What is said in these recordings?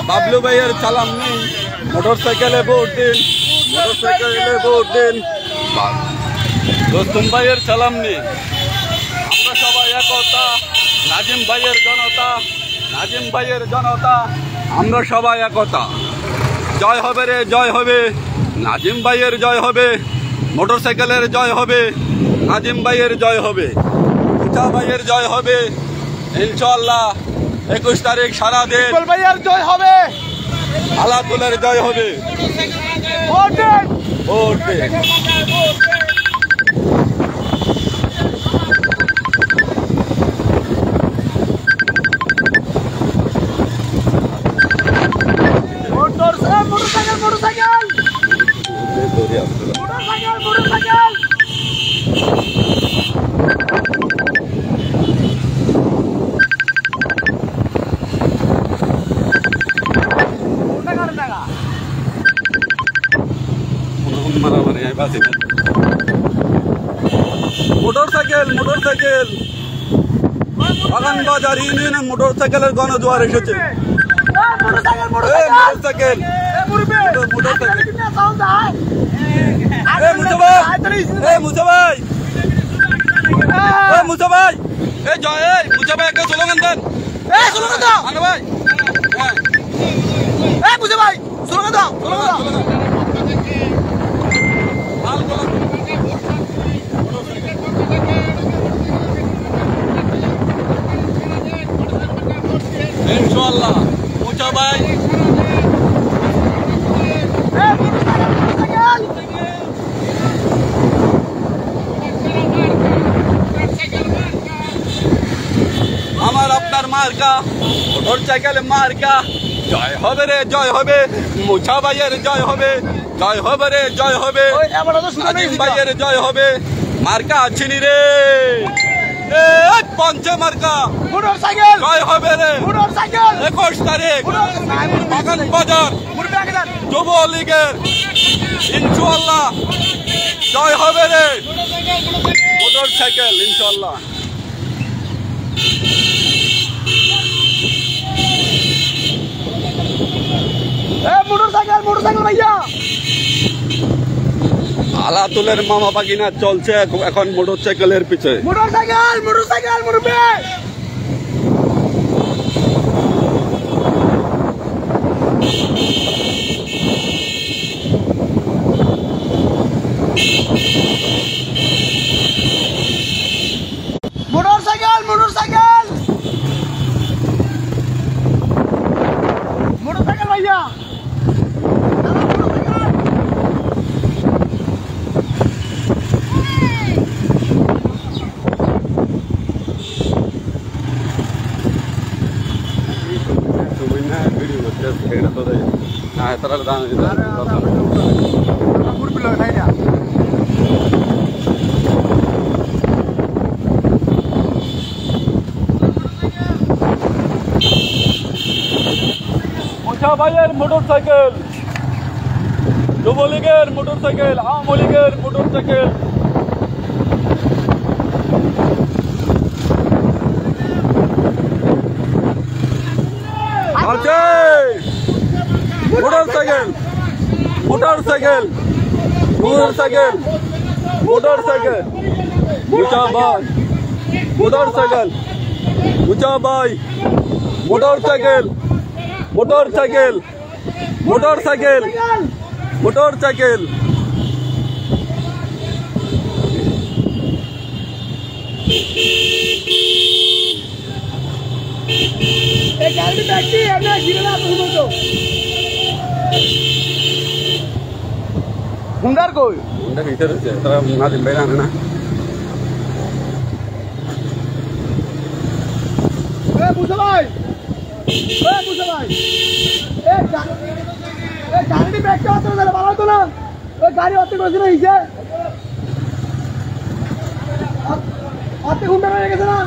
বাবলু ভাইয়ের চালান নেই, মোটরসাইকেলে ভোট দিন, মোটরসাইকেলে ভোট দিন। দোস্তুম ভাইয়ের চালান নেই, আমরা সবাই একতা, নাজিম ভাইয়ের জনতা, নাজিম ভাইয়ের জনতা, আমরা সবাই একতা। জয় হবে রে, জয় হবে, নাজিম ভাইয়ের জয় হবে, মোটরসাইকেলের জয় হবে, নাজিম ভাইয়ের জয় হবে, উচা ভাইয়ের জয় হবে ইনশাআল্লাহ। 21 তারিখ সারা দিন ভাইয়ের জয় হবে, আলাতুলের জয় হবে। ভোট দিন, ভোট দিন। মোটরসাইকেল, মোটরসাইকেল, বাগানবাজার ইউনিয়নে মোটরসাইকেলের গণজোয়ার এসেছে। মোটরসাইকেল, মুসা ভাই, মুসা ভাই, এই জয়, এই মুসা ভাই একটা স্লোগান দেন, স্লোগান দাও আনো ভাই, এই মুসা ভাই স্লোগান দাও, স্লোগান দাও। ইনশাআল্লাহ মুসা ভাই আমার আপনার মার্কা, মোটরসাইকেল মার্কা। জয় হবে রে, জয় হবে, মুসা ভাইয়ের জয় হবে, জয় হবে রে, জয় হবে, নাজিম ভাইয়ের জয় হবে। মার্কা আছিনি রে, পঞ্চে মার্কা মোটরসাইকেল জয় হবে রে। 21 তারিখ বাগান বাজার যুবলীগের ইনশাআল্লাহ জয় হবে রে, মোটরসাইকেল ইনশাআল্লাহ। মোটরসাইকেল, মোটরসাইকেল ভাইয়া আলাতুলের মামা বাগিনা চলছে এখন মোটরসাইকেলের পিছে। মোটরসাইকেল, মোটরসাইকেল মুরব্বি মোটরসাইকেল, মোটরসাইকেল, মোটরসাইকেল ভাইয়া মুসা ভাইয়ের মোটরসাইকেল, যুবলীগের মোটরসাইকেল, আওয়ামী লীগের motorcycle. Motorcycle, motorcycle, motorcycle, motorcycle, Musa ভাই, মোটরসাইকেল, মুসা ভাই, মোটরসাইকেল, মোটরসাইকেল, মোটরসাইকেল, মোটরসাইকেল। হুন্ডার কই? হুন্ডার ভিতরে আছে, তারা নাজিম ভাই আনে না। মুসা ভাই, মুসা ভাই, গাড়ি ব্যাগটা অত ভালো হতো না, ওই গাড়ি অত করেছে না, হিসে অত হুন্ডার হয়ে গেছে না।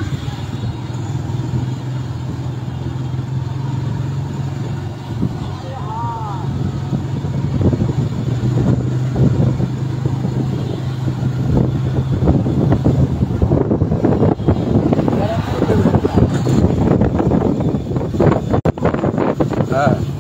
হ্যাঁ